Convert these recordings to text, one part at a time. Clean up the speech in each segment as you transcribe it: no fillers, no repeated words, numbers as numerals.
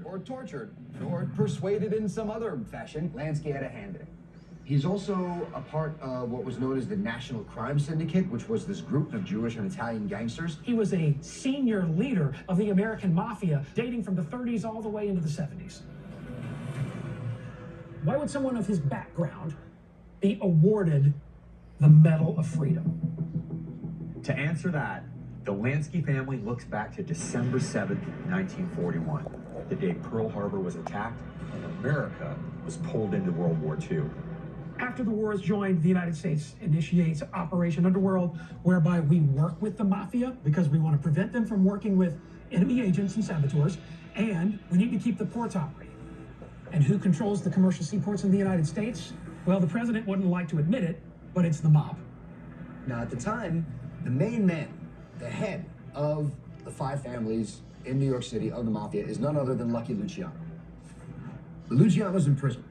or tortured, or persuaded in some other fashion, Lansky had a hand in it. He's also a part of what was known as the National Crime Syndicate, which was this group of Jewish and Italian gangsters. He was a senior leader of the American Mafia, dating from the 30s all the way into the 70s. Why would someone of his background be awarded the Medal of Freedom? To answer that, the Lansky family looks back to December 7th, 1941, the day Pearl Harbor was attacked and America was pulled into World War II. After the war is joined, the United States initiates Operation Underworld, whereby we work with the Mafia because we want to prevent them from working with enemy agents and saboteurs, and we need to keep the ports operating. And who controls the commercial seaports in the United States? Well, the president wouldn't like to admit it, but it's the mob. Now, at the time, the main man, the head of the five families in New York City of the Mafia is none other than Lucky Luciano. Luciano's in prison.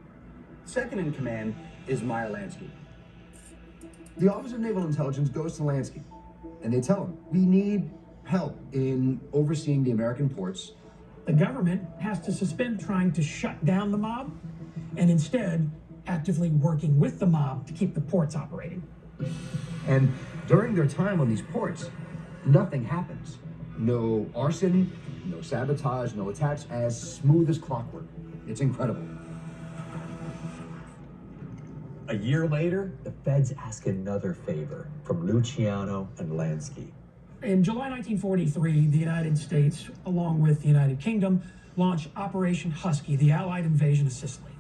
Second in command is Meyer Lansky. The Office of Naval Intelligence goes to Lansky, and they tell him, we need help in overseeing the American ports. The government has to suspend trying to shut down the mob, and instead actively working with the mob to keep the ports operating. And during their time on these ports, nothing happens. No arson, no sabotage, no attacks, as smooth as clockwork. It's incredible. A year later, the feds ask another favor from Luciano and Lansky. In July 1943, the United States, along with the United Kingdom, launched Operation Husky, the Allied invasion of Sicily.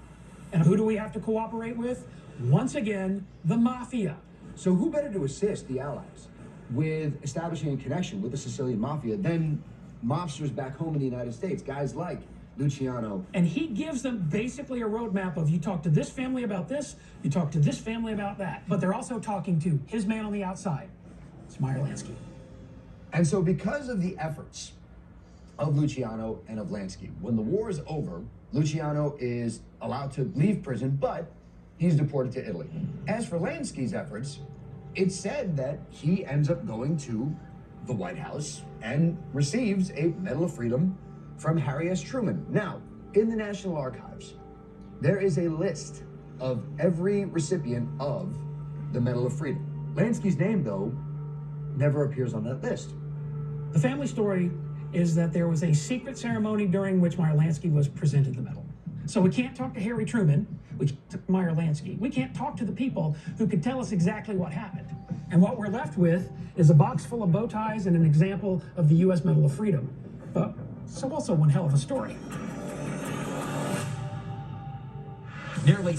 And who do we have to cooperate with? Once again, the Mafia. So who better to assist the Allies with establishing a connection with the Sicilian Mafia than mobsters back home in the United States, guys like Luciano. And he gives them basically a roadmap of, you talk to this family about this, you talk to this family about that. But they're also talking to his man on the outside. It's Meyer Lansky. And so because of the efforts of Luciano and of Lansky, when the war is over, Luciano is allowed to leave prison, but he's deported to Italy. As for Lansky's efforts, it's said that he ends up going to the White House and receives a Medal of Freedom from Harry S. Truman. Now, in the National Archives, there is a list of every recipient of the Medal of Freedom. Lansky's name, though, never appears on that list. The family story is that there was a secret ceremony during which Meyer Lansky was presented the medal. So we can't talk to Harry Truman, we can't talk to Meyer Lansky. We can't talk to the people who could tell us exactly what happened. And what we're left with is a box full of bow ties and an example of the U.S. Medal of Freedom. But so also one hell of a story. Nearly